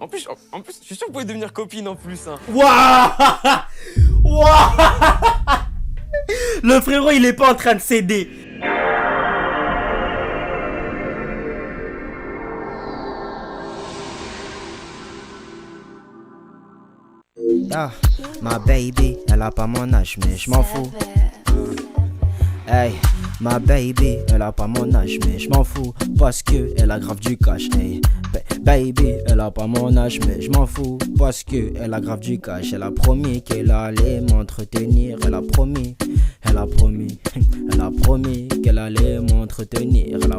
En plus, je suis sûr que vous pouvez devenir copine en plus, hein. Waouh. Waouh. Le frérot, il est pas en train de céder. Ah, ma baby, elle a pas mon âge, mais je m'en fous. Hey, ma baby, elle a pas mon âge, mais je m'en fous. Parce que elle a grave du cash. Hey, baby, elle a pas mon âge, mais je m'en fous. Parce que elle a grave du cash. Elle a promis qu'elle allait m'entretenir. Elle a promis, elle a promis, elle a promis qu'elle allait m'entretenir. Elle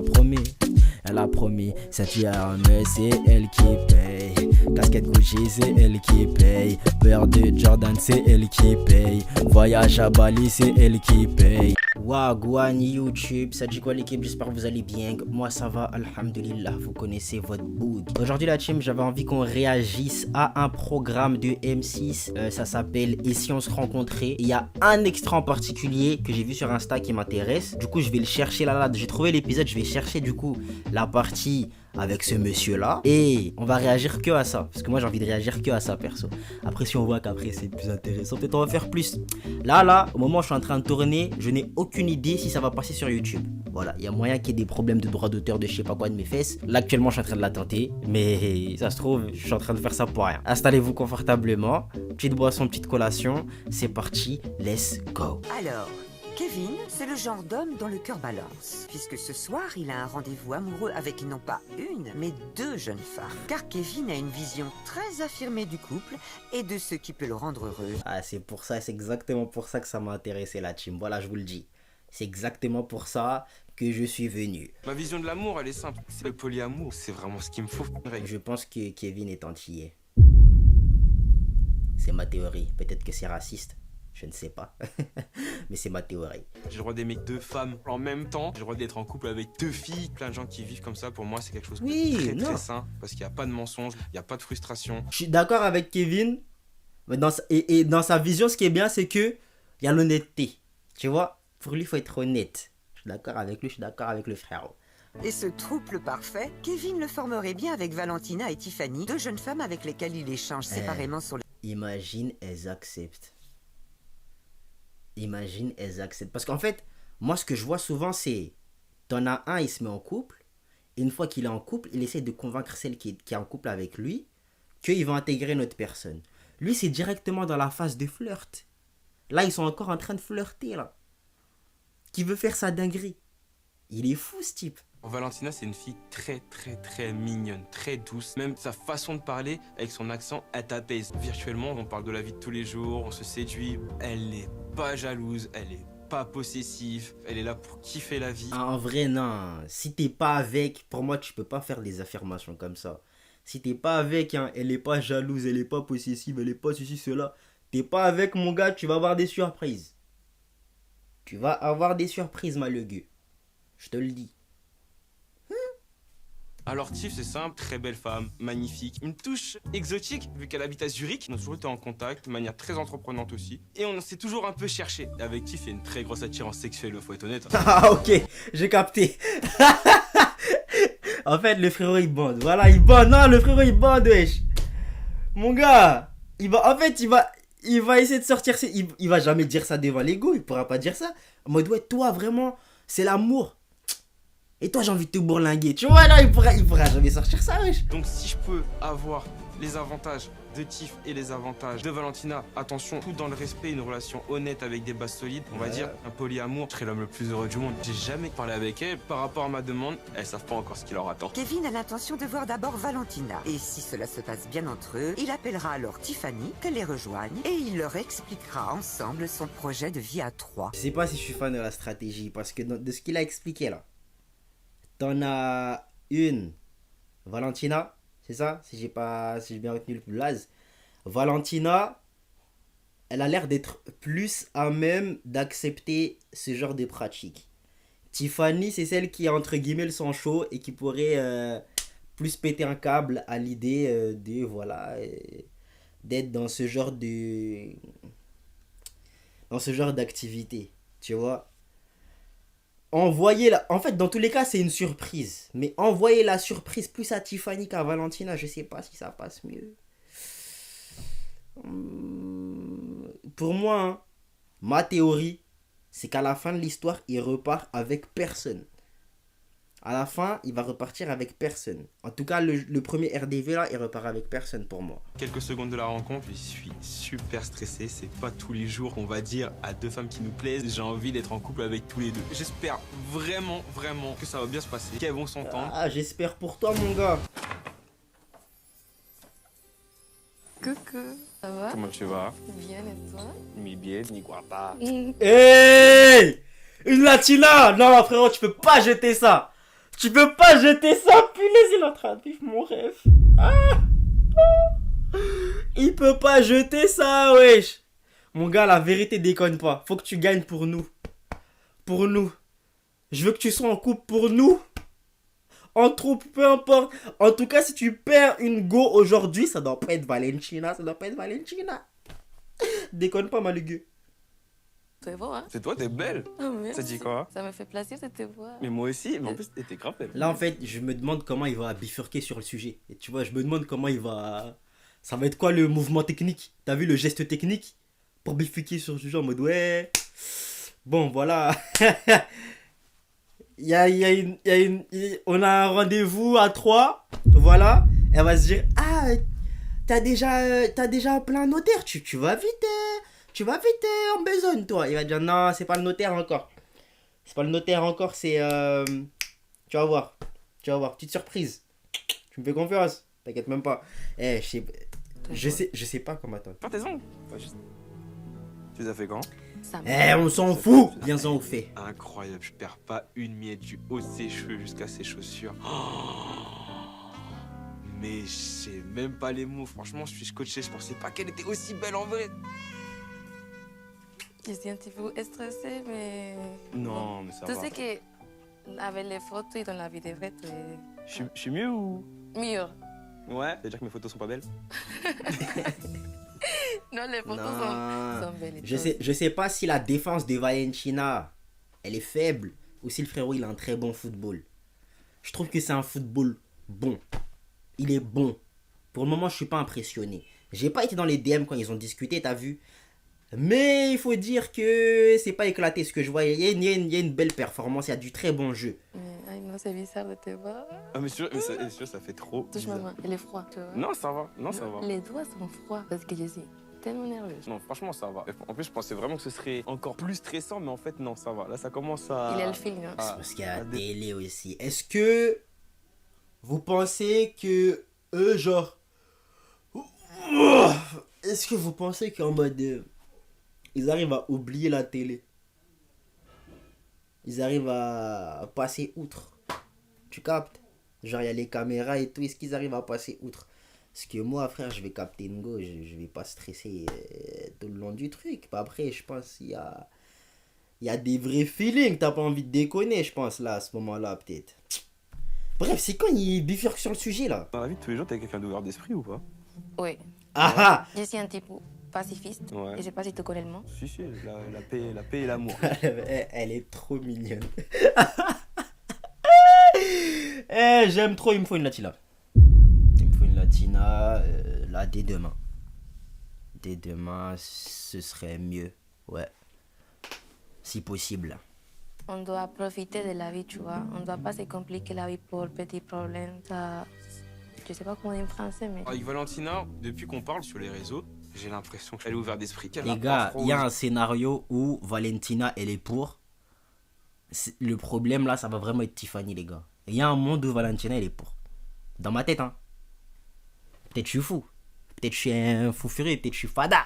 a promis. Cette mais c'est elle qui paye. Casquette Gucci, c'est elle qui paye. Paire de Jordan, c'est elle qui paye. Voyage à Bali, c'est elle qui paye. Wagwan YouTube, ça dit quoi l'équipe? J'espère que vous allez bien. Moi ça va, alhamdulillah, vous connaissez votre boud. Aujourd'hui la team, j'avais envie qu'on réagisse à un programme de M6. Ça s'appelle Et si on se rencontrait. Il y a un extrait en particulier que j'ai vu sur Insta qui m'intéresse. Du coup je vais le chercher là. J'ai trouvé l'épisode, je vais chercher du coup la partie avec ce monsieur là et on va réagir que à ça parce que moi j'ai envie de réagir que à ça perso. Après si on voit qu'après c'est plus intéressant, peut-être on va faire plus. Là au moment où je suis en train de tourner, je n'ai aucune idée si ça va passer sur YouTube. Voilà, il y a moyen qu'il y ait des problèmes de droit d'auteur de je sais pas quoi de mes fesses. Là actuellement je suis en train de la tenter, mais ça se trouve je suis en train de faire ça pour rien. Installez-vous confortablement, petite boisson, petite collation, c'est parti, let's go. Alors, Kevin, c'est le genre d'homme dont le cœur balance, puisque ce soir, il a un rendez-vous amoureux avec non pas une, mais deux jeunes femmes. Car Kevin a une vision très affirmée du couple et de ce qui peut le rendre heureux. Ah, c'est pour ça, c'est exactement pour ça que ça m'a intéressé la team. Voilà, je vous le dis. C'est exactement pour ça que je suis venu. Ma vision de l'amour, elle est simple. C'est le polyamour. C'est vraiment ce qu'il me faut. Je pense que Kevin est antillais. C'est ma théorie. Peut-être que c'est raciste. Je ne sais pas. Mais c'est ma théorie. J'ai le droit d'aimer deux femmes en même temps. J'ai le droit d'être en couple avec deux filles. Plein de gens qui vivent comme ça, pour moi, c'est quelque chose de très sain. Parce qu'il n'y a pas de mensonge, il n'y a pas de frustration. Je suis d'accord avec Kevin. Mais et dans sa vision, ce qui est bien, c'est que il y a l'honnêteté. Tu vois? Pour lui, il faut être honnête. Je suis d'accord avec lui, je suis d'accord avec le frère. Et ce trouble parfait, Kevin le formerait bien avec Valentina et Tiffany, deux jeunes femmes avec lesquelles il échange séparément sur le... Imagine, elles acceptent. Imagine, elles acceptent. Parce qu'en fait, moi, ce que je vois souvent, c'est... T'en as un, il se met en couple. Et une fois qu'il est en couple, il essaie de convaincre celle qui est en couple avec lui qu'il va intégrer notre personne. Lui, c'est directement dans la phase de flirt. Là, ils sont encore en train de flirter, là. Qui veut faire sa dinguerie. Il est fou, ce type. Valentina, c'est une fille très mignonne, très douce. Même sa façon de parler, avec son accent, elle t'apaise. Virtuellement, on parle de la vie de tous les jours, on se séduit. Elle n'est pas jalouse, elle est pas possessive, elle est là pour kiffer la vie. En vrai, non. Si t'es pas avec, pour moi, tu peux pas faire des affirmations comme ça. Si t'es pas avec, hein, elle est pas jalouse, elle est pas possessive, elle est pas ceci, cela. T'es pas avec, mon gars, tu vas avoir des surprises. Tu vas avoir des surprises, malheureux. Je te le dis. Alors Tiff, c'est simple, très belle femme, magnifique, une touche exotique vu qu'elle habite à Zurich. On a toujours été en contact, de manière très entreprenante aussi. Et on s'est toujours un peu cherché. Et avec Tiff, il y a une très grosse attirance sexuelle, faut être honnête. Ah ok, j'ai capté. En fait, le frérot il bande. Voilà, il bande. Non, le frérot il bande, wesh. Mon gars, il va essayer de sortir. Il va jamais dire ça devant l'ego. Il pourra pas dire ça. En mode, ouais, toi vraiment, c'est l'amour. Et toi, j'ai envie de te bourlinguer. Tu vois, là, il pourra jamais sortir ça, wesh. Donc si je peux avoir les avantages de Tiff et les avantages de Valentina, attention, tout dans le respect, une relation honnête avec des bases solides, on va dire un polyamour, je serai l'homme le plus heureux du monde. J'ai jamais parlé avec elle par rapport à ma demande, elles savent pas encore ce qui leur attend. Kevin a l'intention de voir d'abord Valentina. Et si cela se passe bien entre eux, il appellera alors Tiffany, qu'elle les rejoigne, et il leur expliquera ensemble son projet de vie à trois. Je sais pas si je suis fan de la stratégie, parce que de ce qu'il a expliqué là, t'en as une, Valentina, c'est ça? Si j'ai bien retenu le blaze. Valentina, elle a l'air d'être plus à même d'accepter ce genre de pratique. Tiffany, c'est celle qui, entre guillemets, le sang chaud et qui pourrait plus péter un câble à l'idée d'être dans ce genre d'activité, tu vois. En fait, dans tous les cas, c'est une surprise. Mais envoyer la surprise plus à Tiffany qu'à Valentina, je sais pas si ça passe mieux. Pour moi, hein, ma théorie, c'est qu'à la fin de l'histoire, il repart avec personne. À la fin, il va repartir avec personne. En tout cas, le premier RDV, là, il repart avec personne pour moi. Quelques secondes de la rencontre, je suis super stressé. C'est pas tous les jours qu'on va dire à deux femmes qui nous plaisent, j'ai envie d'être en couple avec tous les deux. J'espère vraiment, vraiment que ça va bien se passer, qu'elles vont s'entendre. Ah, j'espère pour toi, mon gars. Coucou, ça va? Comment tu vas? Bien et toi? Mi bien, ni guapa. Hey! Une latina! Non, frérot, tu peux pas jeter ça! Tu peux pas jeter ça! Punaise, il est en train de vivre mon rêve. Ah! Il peut pas jeter ça, wesh! Mon gars, la vérité déconne pas. Faut que tu gagnes pour nous. Pour nous. Je veux que tu sois en couple pour nous. En troupe, peu importe. En tout cas, si tu perds une go aujourd'hui, ça doit pas être Valentina. Ça doit pas être Valentina. Déconne pas, Malugu. C'est beau, hein? C'est toi, t'es belle. Oh, merci. Ça dit quoi? Ça me fait plaisir de te voir. Mais moi aussi, mais en plus, t'es grave belle. Là, en fait, je me demande comment il va bifurquer sur le sujet. Et tu vois, je me demande comment il va... Ça va être quoi le mouvement technique? T'as vu le geste technique? Pour bifurquer sur le sujet en mode ouais... Bon, voilà. On a un rendez-vous à 3. Voilà. Elle va se dire, ah, t'as déjà plein notaire. Tu vas vite, en besogne, toi. Il va dire, non, c'est pas le notaire encore. C'est pas le notaire encore, c'est... Tu vas voir. Petite surprise. Tu me fais confiance. T'inquiète même pas. Eh, je sais pas comment attendre. Pas tes ongles. Tu les as fait quand? Eh, on s'en fout. Viens-en au fait. Incroyable, je perds pas une miette du haut de ses cheveux jusqu'à ses chaussures. Oh, mais je sais même pas les mots. Franchement, je suis scotché. Je pensais pas qu'elle était aussi belle en vrai. Je suis un petit peu stressée, mais... Non, mais ça Tu va. sais que avec les photos et dans la vie de vrai, tu es Je suis mieux ou? mieux. Ouais. C'est-à-dire que mes photos sont pas belles? Non, les photos Non. sont belles. et Je tout. sais pas si la défense de Valentina, elle est faible, ou si le frérot, il a un très bon football. Je trouve que c'est un football bon. Il est bon. Pour le moment, je suis pas impressionné. J'ai pas été dans les DM quand ils ont discuté, t'as vu? Mais il faut dire que c'est pas éclaté ce que je vois. Il y a une belle performance, il y a du très bon jeu. Mais, non, c'est bizarre de te voir. Ah, mais sûr, ça fait trop. Touche ma main, elle est froide, tu vois. Non, ça va. Non, ça va. Les doigts sont froids parce que je suis tellement nerveuse. Non, franchement, ça va. En plus, je pensais vraiment que ce serait encore plus stressant, mais en fait, non, ça va. Là, ça commence à... Il a le feeling, hein. C'est parce qu'il y a la télé aussi. Est-ce que vous pensez que eux, genre... Est-ce que vous pensez qu'en mode... Ils arrivent à oublier la télé? Ils arrivent à passer outre? Tu captes? Genre, il y a les caméras et tout. Est-ce qu'ils arrivent à passer outre? Parce que moi, frère, je vais capter une go. Je vais pas stresser tout le long du truc. Puis après, je pense qu'il y a... Il y a des vrais feelings. T'as pas envie de déconner, je pense, là, à ce moment-là, peut-être. Bref, c'est quand il bifurque sur le sujet, là? Dans la vie de tous les jours, t'es quelqu'un d'ouvert d'esprit ou pas? Oui. Ah ah! Je suis un type pacifiste. Ouais. Et je sais pas si tu connais le mot. Si, la paix et l'amour. Elle est trop mignonne. Eh, j'aime trop, il me faut une latina. Il me faut une latina, là, dès demain. Dès demain, ce serait mieux, ouais. Si possible. On doit profiter de la vie, tu vois. On ne doit pas se compliquer la vie pour petits problèmes. Ça... Je sais pas comment dire en français, mais... Avec Valentina, depuis qu'on parle sur les réseaux, j'ai l'impression qu'elle est ouverte d'esprit. Les gars, il y a un scénario où Valentina, elle est pour. Le problème, là, ça va vraiment être Tiffany, les gars. Il y a un monde où Valentina, elle est pour. Dans ma tête, hein. Peut-être je suis fou. Peut-être je suis un fou furieux. Peut-être je suis fada.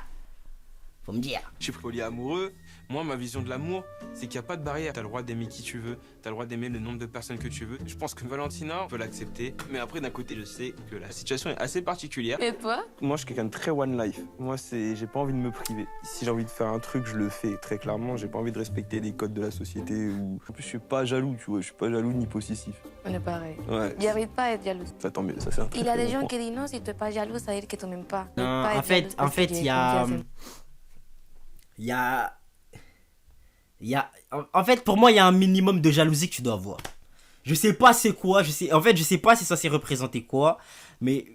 Faut me dire. Je suis polyamoureux. Moi, ma vision de l'amour, c'est qu'il n'y a pas de barrière. T'as le droit d'aimer qui tu veux, t'as le droit d'aimer le nombre de personnes que tu veux. Je pense que Valentina peut l'accepter, mais après, d'un côté, je sais que la situation est assez particulière. Et toi? Moi, je suis quelqu'un de très one life. Moi, j'ai pas envie de me priver. Si j'ai envie de faire un truc, je le fais très clairement. J'ai pas envie de respecter les codes de la société. Ou... En plus, je suis pas jaloux, tu vois. Je suis pas jaloux ni possessif. On est pareil. Ouais. J'arrive pas à être jalouse. Ça tant mieux, ça c'est un très, Il y a très des bon gens point. qui disent non, si tu n'es pas jaloux, ça veut dire que tu m'aimes pas. Non, Pas en être fait, jalouse parce que il j'ai y a... confiance en- Il y a... En fait, pour moi, il y a un minimum de jalousie que tu dois avoir. Je sais pas c'est quoi, en fait, je sais pas c'est censé représenter quoi, mais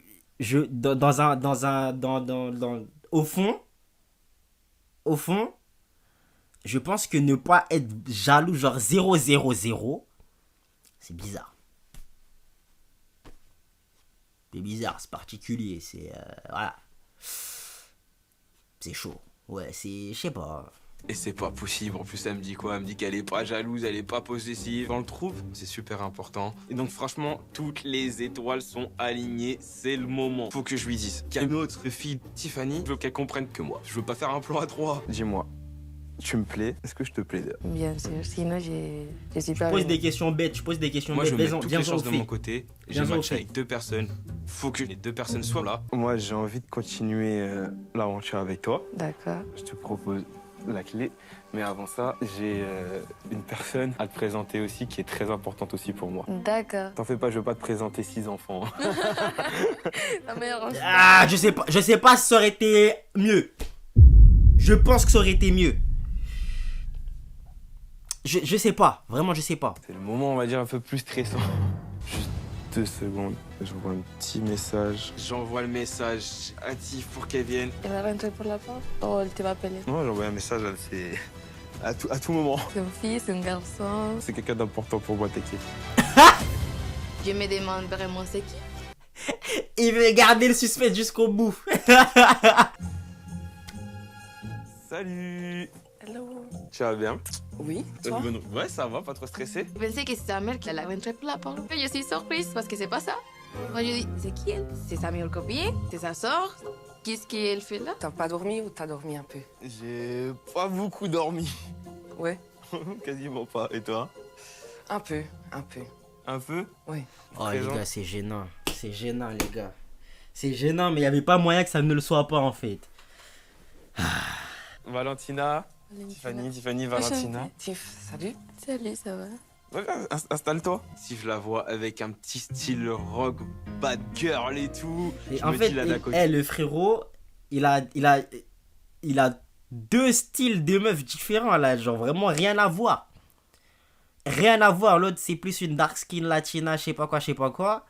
au fond, je pense que ne pas être jaloux, genre 0, c'est bizarre. C'est bizarre, c'est particulier, voilà. C'est chaud. Ouais, je sais pas. Et c'est pas possible. En plus, elle me dit quoi? Elle me dit qu'elle est pas jalouse, elle est pas possessive. Dans le trouble, c'est super important. Et donc, franchement, toutes les étoiles sont alignées. C'est le moment. Faut que je lui dise qu'il y a une autre fille, Tiffany. Je veux qu'elle comprenne que moi. Je veux pas faire un plan à trois. Dis-moi, tu me plais? Est-ce que je te plais? Bien sûr, sinon je suis Je pas pose bien. des questions bêtes, Moi, je mets toutes viens les chances au de fait. mon côté. J'ai Viens au matché fait. avec 2 personnes. Faut que les 2 personnes soient là. Moi, j'ai envie de continuer l'aventure avec toi. D'accord. Je te propose la clé. Mais avant ça, j'ai une personne à te présenter aussi qui est très importante aussi pour moi. D'accord. T'en fais pas, je veux pas te présenter 6 enfants. La meilleure Ah, je sais pas si ça aurait été mieux. Je pense que ça aurait été mieux. Je sais pas, vraiment je sais pas. C'est le moment, on va dire, un peu plus stressant. Juste 2 secondes, j'envoie un petit message. J'envoie le message à Tiff pour qu'elle vienne. Elle va rentrer pour la porte ou elle te va appeler? Non, j'ai envoyé un message, c'est à tout moment. C'est une fille, c'est un garçon. C'est quelqu'un d'important pour moi, t'inquiète. Je me demande vraiment c'est qui. Il veut garder le suspense jusqu'au bout. Salut! Hello. Tu vas bien? Oui, toi? Ouais, ça va, pas trop stressé. Je pensais que c'est sa mère qui allait rentrer pour la porte. Je suis surprise parce que c'est pas ça. Moi je dis, c'est qui elle? C'est sa meilleure copine? C'est sa soeur? Qu'est-ce qu'elle fait là? T'as pas dormi ou t'as dormi un peu? J'ai pas beaucoup dormi. Ouais, Quasiment pas. Et toi? un peu, un peu. Un peu? Ouais. Oh les Présent. gars, c'est gênant. C'est gênant les gars. C'est gênant, mais il y avait pas moyen que ça ne le soit pas en fait. Valentina, Tiffany, Valentina. Tiff, salut. Salut, ça va? Ouais, installe-toi. Si je la vois avec un petit style rock, bad girl et tout, Et je en me fait, dis là d'à côté. le frérot, il a 2 styles de meufs différents là, genre vraiment rien à voir. Rien à voir, l'autre c'est plus une dark skin latina, je sais pas quoi.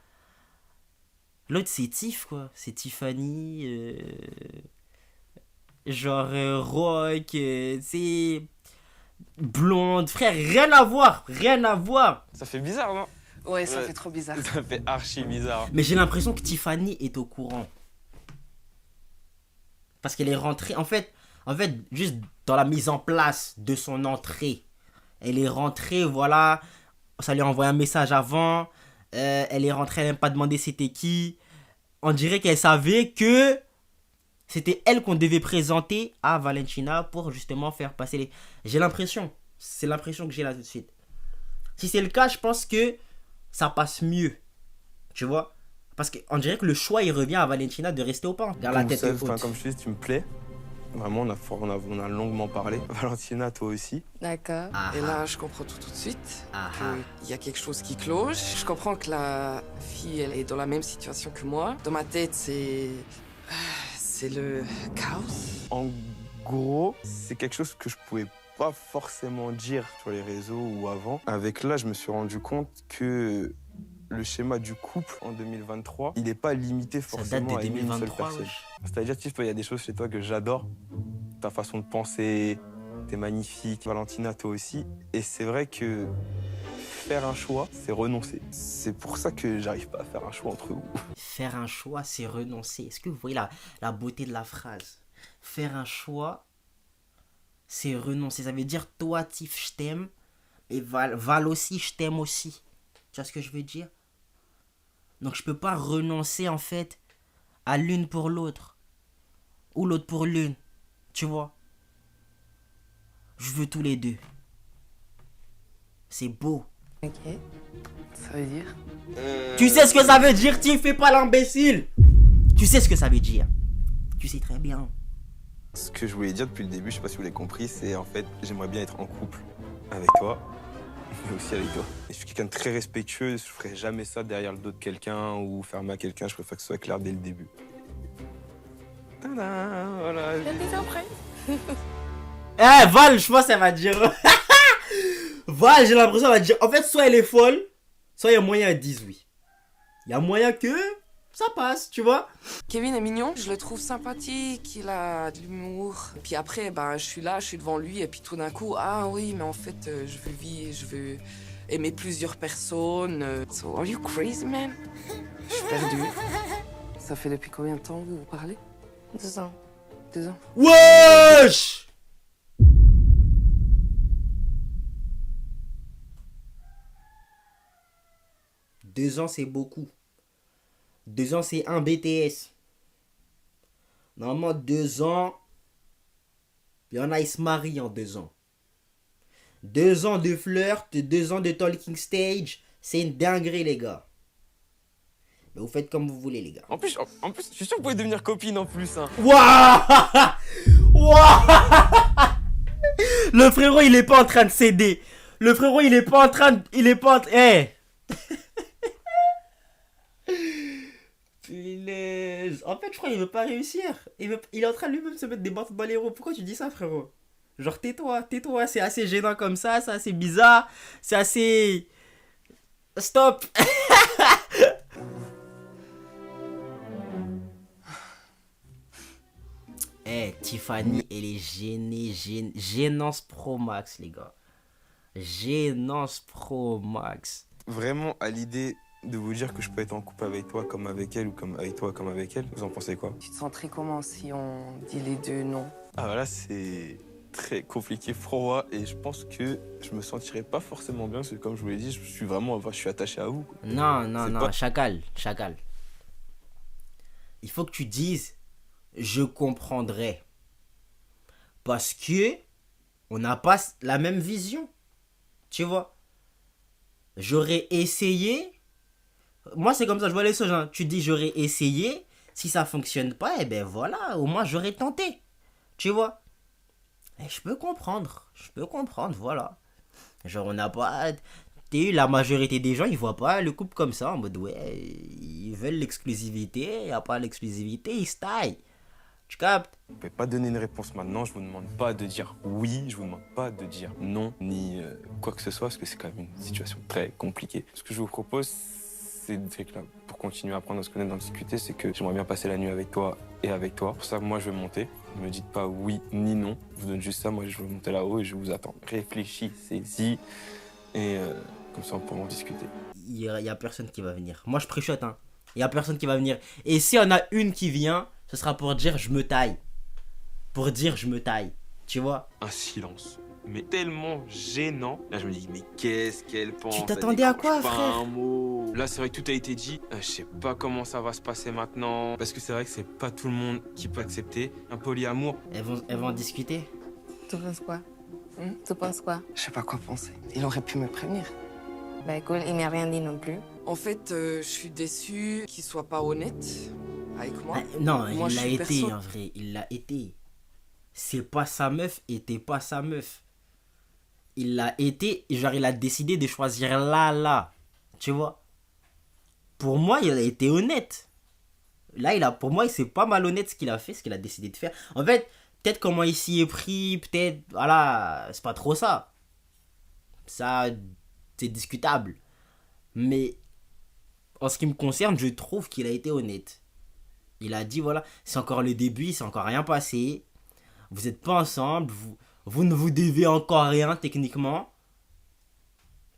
L'autre c'est Tiff quoi, c'est Tiffany, rock, c'est blonde, frère, rien à voir. Ça fait bizarre, non? Ouais, ça Ouais. fait trop bizarre. Ça fait archi bizarre. Mais j'ai l'impression que Tiffany est au courant. Parce qu'elle est rentrée, en fait, juste dans la mise en place de son entrée. Elle est rentrée, voilà, ça lui a envoyé un message avant, elle est rentrée, elle n'a même pas demandé c'était qui. On dirait qu'elle savait que c'était elle qu'on devait présenter à Valentina pour justement faire passer les... J'ai l'impression, c'est l'impression que j'ai là tout de suite. Si c'est le cas, je pense que ça passe mieux. Tu vois? Parce qu'on dirait que le choix, il revient à Valentina de rester au pas. Vers la Comme tête ça, haute. comme je te dis, tu me plais. Vraiment, on a longuement parlé. Valentina, toi aussi. D'accord. Ah, Et là, je comprends tout de suite ah, qu'il y a quelque chose qui cloche. Je comprends que la fille, elle est dans la même situation que moi. Dans ma tête, c'est le chaos. En gros, c'est quelque chose que je pouvais pas forcément dire sur les réseaux ou avant. Avec là, je me suis rendu compte que le schéma du couple en 2023, il n'est pas limité ça date forcément de à une seule 2023, personne. wesh. C'est-à-dire, Tiff, il y a des choses chez toi que j'adore. Ta façon de penser, t'es magnifique. Valentina, toi aussi. Et c'est vrai que faire un choix, c'est renoncer. C'est pour ça que j'arrive pas à faire un choix entre vous. Faire un choix, c'est renoncer. Est-ce que vous voyez la beauté de la phrase? Faire un choix, c'est renoncer. Ça veut dire, toi, Tiff, je t'aime. Et Val aussi, je t'aime aussi. Tu vois ce que je veux dire? Donc, je peux pas renoncer, en fait, à l'une pour l'autre. Ou l'autre pour l'une. Tu vois? Je veux tous les deux. C'est beau. Ok. Ça veut dire? Tu sais ce que ça veut dire, Tiff, fais pas l'imbécile. Tu sais ce que ça veut dire. Tu sais très bien. Ce que je voulais dire depuis le début, je sais pas si vous l'avez compris, c'est en fait, j'aimerais bien être en couple avec toi, mais aussi avec toi. Et je suis quelqu'un de très respectueux, je ferai jamais ça derrière le dos de quelqu'un ou faire mal à quelqu'un, je préfère que ce soit clair dès le début. Tada, voilà. T'es prêt? Eh, Val, je pense qu'elle va dire. Voilà, j'ai l'impression qu'elle va dire. En fait, soit elle est folle, soit il y a moyen qu'elle dise oui. Il y a moyen que ça passe, tu vois. Kevin est mignon, je le trouve sympathique, il a de l'humour. Puis après, ben, je suis là, je suis devant lui, et puis tout d'un coup, ah oui, mais en fait, je veux vivre, je veux aimer plusieurs personnes. So, are you crazy, man? Je suis perdu. Ça fait depuis combien de temps vous parlez? 2 ans. 2 ans? Wesh! Deux ans, c'est beaucoup. 2 ans, c'est un BTS. Normalement, 2 ans, il y en a, ils se marient en 2 ans. 2 ans de flirt, 2 ans de talking stage, c'est une dinguerie, les gars. Mais vous faites comme vous voulez, les gars. En plus, je suis sûr que vous pouvez devenir copine en plus. Hein. Waouh! Waouh! Le frérot, il est pas en train de céder. Le frérot, il est pas en train de... Il est pas en train... Eh! Punaise. En fait, je crois qu'il veut pas réussir. Il est en train de lui-même se mettre des battes dans les roues. Pourquoi tu dis ça, frérot? Genre, tais-toi. C'est assez gênant comme ça. C'est assez bizarre. C'est assez... Stop! Eh, Tiffany, elle est gênée, gênance pro max, les gars. Gênance pro max. Vraiment, à l'idée de vous dire que je peux être en couple avec toi comme avec elle ou comme avec toi comme avec elle, vous en pensez quoi? Tu te sentirais comment si on dit les deux non? Ah voilà, c'est très compliqué pour moi et je pense que je me sentirais pas forcément bien parce que comme je vous l'ai dit, je suis attaché à vous. Quoi. Non, chacal. Il faut que tu dises, je comprendrai. Parce que on n'a pas la même vision. Tu vois? J'aurais essayé. Moi, c'est comme ça, je vois les choses. Hein. Tu dis, j'aurais essayé. Si ça fonctionne pas, eh ben voilà, au moins j'aurais tenté. Tu vois? Et je peux comprendre, voilà. Genre, on n'a pas... La majorité des gens, ils voient pas le couple comme ça, en mode, ouais, ils veulent l'exclusivité, il n'y a pas l'exclusivité, ils se taillent. Tu captes? Vous pouvez pas donner une réponse maintenant, je vous demande pas de dire oui, je vous demande pas de dire non, ni quoi que ce soit, parce que c'est quand même une situation très compliquée. Ce que je vous propose, c'est que là, pour continuer à apprendre à se connaître, d'en discuter, c'est que j'aimerais bien passer la nuit avec toi et avec toi. Pour ça, moi, je vais monter. Ne me dites pas oui ni non. Je vous donne juste ça, moi, je vais monter là-haut et je vous attends. Réfléchissez-y et comme ça, on pourra en discuter. Il y a personne qui va venir. Moi, je préchote, hein. Il y a personne qui va venir. Et s'il y en a une qui vient, ce sera pour dire je me taille. Pour dire je me taille. Tu vois? Un silence. Mais tellement gênant. Là, je me dis, mais qu'est-ce qu'elle pense? Tu t'attendais à quoi, pas frère? un mot. Là, c'est vrai que tout a été dit. Je sais pas comment ça va se passer maintenant. Parce que c'est vrai que c'est pas tout le monde qui peut accepter un polyamour. Elles vont en discuter. Tu penses quoi? Tu penses quoi? Je sais pas quoi penser. Il aurait pu me prévenir. Bah écoute, il m'a rien dit non plus. En fait, je suis déçue qu'il soit pas honnête avec moi. Non, Moi, il je l'a suis été, personne. en vrai. Il l'a été. C'est pas sa meuf, était pas sa meuf. Il l'a été, genre il a décidé de choisir là. Tu vois? Pour moi, il a été honnête. Là, pour moi, c'est pas malhonnête ce qu'il a fait, ce qu'il a décidé de faire. En fait, peut-être comment il s'y est pris, peut-être, voilà, c'est pas trop ça. Ça, c'est discutable. Mais, en ce qui me concerne, je trouve qu'il a été honnête. Il a dit, voilà, c'est encore le début, il s'est encore rien passé. Vous n'êtes pas ensemble, vous ne vous devez encore rien, techniquement.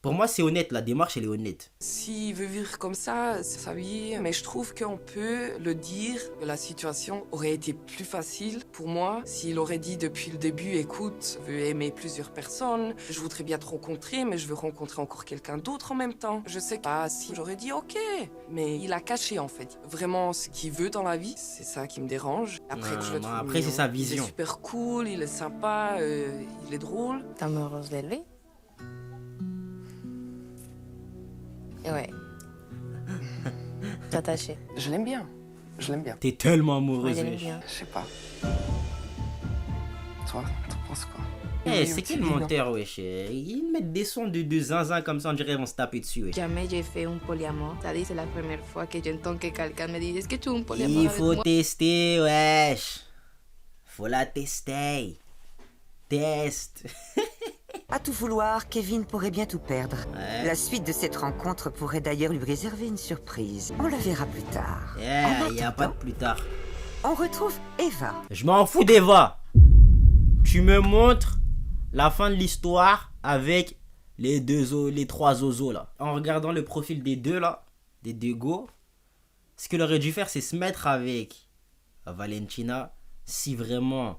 Pour moi, c'est honnête, la démarche, elle est honnête. S'il veut vivre comme ça, c'est sa vie. Mais je trouve qu'on peut le dire, que la situation aurait été plus facile pour moi s'il aurait dit depuis le début, écoute, je veux aimer plusieurs personnes, je voudrais bien te rencontrer, mais je veux rencontrer encore quelqu'un d'autre en même temps. Je sais pas si j'aurais dit ok, mais il a caché en fait. Vraiment ce qu'il veut dans la vie, c'est ça qui me dérange. Après que je le trouve après, c'est mignon. sa Il vision. est super cool, il est sympa, il est drôle. T'es amoureuse de lui? Ouais. T'es attachée? Je l'aime bien, je l'aime bien. T'es tellement Moi, amoureuse, je l'aime wesh. bien. Je sais pas. Toi, t'en penses quoi? Eh, c'est qui le monteur, wesh? Ils mettent des sons de zinzin comme ça, on dirait qu'ils vont se taper dessus, wesh. Jamais j'ai fait un polyamour. C'est-à-dire, c'est la première fois que j'entends que quelqu'un me dit est-ce que tu veux un polyamour Il avec faut moi? tester, wesh. Faut la tester. Test. À tout vouloir, Kevin pourrait bien tout perdre. Ouais. La suite de cette rencontre pourrait d'ailleurs lui réserver une surprise. On la verra plus tard. Yeah, En y a pas de attendant, plus tard. on retrouve Eva. Je m'en fous d'Eva. Tu me montres la fin de l'histoire avec les trois zozos là. En regardant le profil des deux là, des deux go, ce qu'il aurait dû faire c'est se mettre avec Valentina si vraiment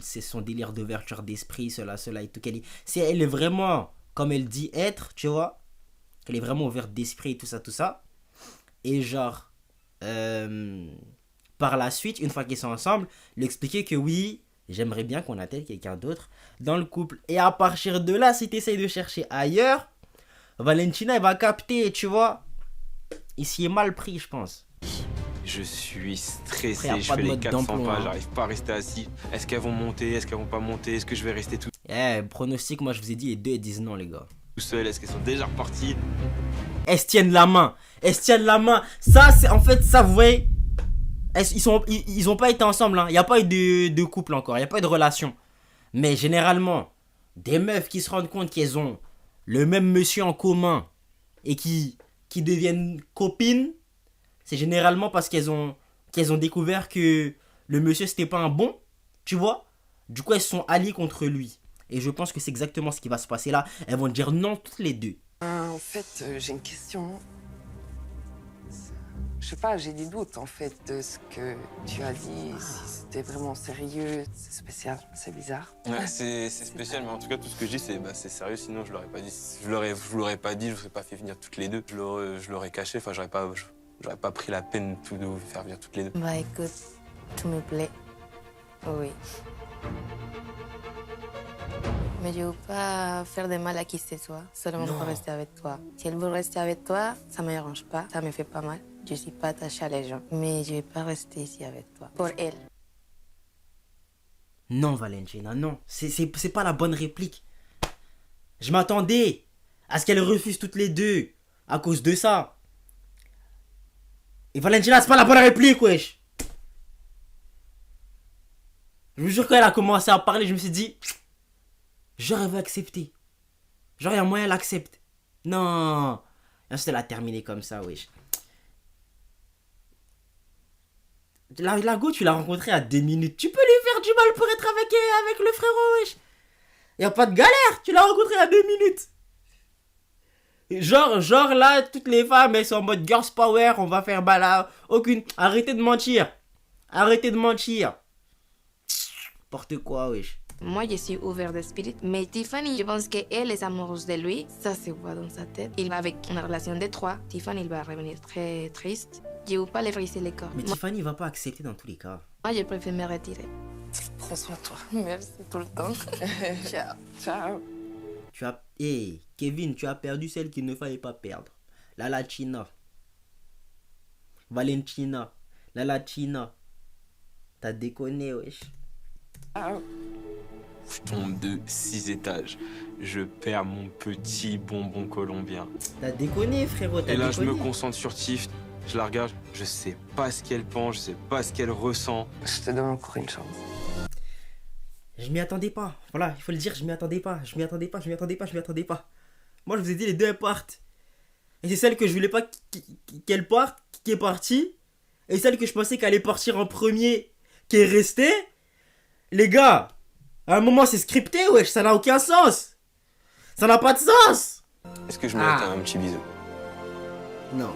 c'est son délire d'ouverture d'esprit, cela et tout. Si elle est vraiment comme elle dit être, tu vois, qu'elle est vraiment ouverte d'esprit et tout ça. Et genre, par la suite, une fois qu'ils sont ensemble, lui expliquer que oui, j'aimerais bien qu'on atteigne quelqu'un d'autre dans le couple. Et à partir de là, si tu essayes de chercher ailleurs, Valentina, elle va capter, tu vois. Il s'y est mal pris, je pense. Je suis stressé, Après, y a je pas fais de les mode 400 d'emploi, pas, hein. j'arrive pas à rester assis. Est-ce qu'elles vont monter, est-ce qu'elles vont pas monter, est-ce que je vais rester tout Pronostic, moi je vous ai dit, les deux ils disent non, les gars. seul, est-ce qu'elles sont déjà reparties? Elles se tiennent la main. Elles se tiennent la main. Ça, c'est en fait, ça, vous voyez, ils ont pas été ensemble. Il n'y a pas eu de couple encore. Il n'y a pas eu de relation. Mais généralement, des meufs qui se rendent compte qu'elles ont le même monsieur en commun et qui deviennent copines, c'est généralement parce qu'elles ont découvert que le monsieur c'était pas un bon, tu vois. Du coup, elles se sont alliées contre lui. Et je pense que c'est exactement ce qui va se passer là. Elles vont dire non toutes les deux. En fait, j'ai une question. Je sais pas, j'ai des doutes en fait de ce que tu as dit, si c'était vraiment sérieux, c'est spécial, c'est bizarre. Ouais, c'est spécial, mais en tout cas, tout ce que je dis, c'est sérieux, sinon je l'aurais pas dit. Si je l'aurais pas dit, je vous aurais pas fait venir toutes les deux. Je l'aurais caché, enfin, j'aurais pas pris la peine de vous faire venir toutes les deux. Bah écoute, tout me plaît. Oui. Mais je veux pas faire de mal à qui que ce soit, seulement pour rester avec toi. Si elle veut rester avec toi, ça me dérange pas, ça me fait pas mal. Je suis pas attachée à les gens, mais je vais pas rester ici avec toi. Pour elle. Non, Valentina, non. C'est pas la bonne réplique. Je m'attendais à ce qu'elles refusent toutes les deux à cause de ça. Et Valentina, c'est pas la bonne réplique, wesh. Je vous jure, quand elle a commencé à parler, je me suis dit, genre, elle veut accepter. Genre, il y a moyen, elle accepte. Non. Et ensuite, elle a terminé comme ça, wesh. La go, tu l'as rencontrée à 2 minutes. Tu peux lui faire du mal pour être avec le frérot, wesh. Y a pas de galère. Tu l'as rencontrée à 2 minutes. Et genre là, toutes les femmes, elles sont en mode girls power. On va faire balade. Aucune. Arrêtez de mentir. Arrêtez de mentir. N'importe quoi, wesh. Moi, je suis ouverte d'esprit, mais Tiffany, je pense qu'elle est amoureuse de lui. Ça se voit dans sa tête. Il va avec une relation de 3. Tiffany, il va revenir très triste. Je ne veux pas les briser les corps. Mais Tiffany va pas accepter dans tous les cas. Moi, je préfère me retirer. Prends soin de toi. Merci tout le temps. Ciao. Ciao. Tu as... Hey, Kevin, tu as perdu celle qu'il ne fallait pas perdre. La Latina. Valentina. La Latina. T'as déconné, wesh. Ciao. Je tombe de 6 étages. Je perds mon petit bonbon colombien. T'as déconné, frérot. T'as Et là, déconné. je me concentre sur Tiff. Je la regarde, je sais pas ce qu'elle pense, je sais pas ce qu'elle ressent. Je te donne encore une chance. Je m'y attendais pas. Voilà, il faut le dire, je m'y attendais pas. Je m'y attendais pas. Moi, je vous ai dit, les deux, elles partent. Et c'est celle que je voulais pas qu'elle parte, qui est partie. Et celle que je pensais qu'elle allait partir en premier, qui est restée. Les gars, à un moment, c'est scripté, wesh. Ça n'a aucun sens. Ça n'a pas de sens. Est-ce que je mérite un petit bisou? Non.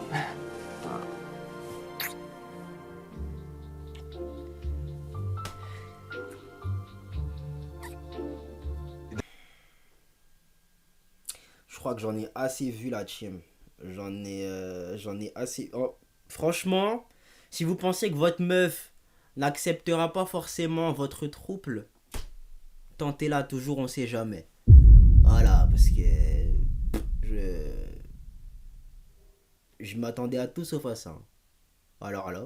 Je crois que j'en ai assez vu la team. J'en ai assez. Oh, franchement, si vous pensez que votre meuf n'acceptera pas forcément votre trouble, tentez-la toujours, on sait jamais. Voilà, parce que je m'attendais à tout sauf à ça. Alors là,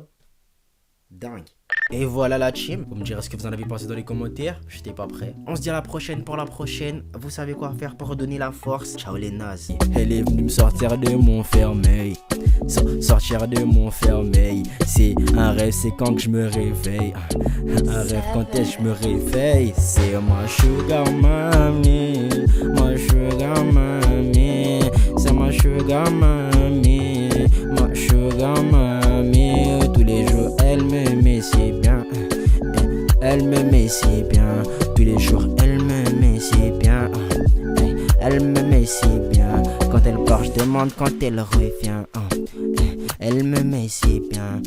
Dingue. Et voilà la team. Vous me direz ce que vous en avez pensé dans les commentaires. J'étais pas prêt. On se dit à la prochaine pour la prochaine. Vous savez quoi faire pour redonner la force. Ciao les nazes. Elle est venue me sortir de mon fermeil. Sortir de mon fermeil. C'est un rêve, c'est quand que je me réveille. Un rêve quand est-ce que je me réveille. C'est ma sugar mommy. Ma sugar mommy. C'est ma sugar mommy. Ma sugar mommy. Tous les jours elle me met si bien. Elle me met si bien. Tous les jours elle me met si bien. Elle me met si bien. Quand elle part je demande quand elle revient. Elle me met si bien.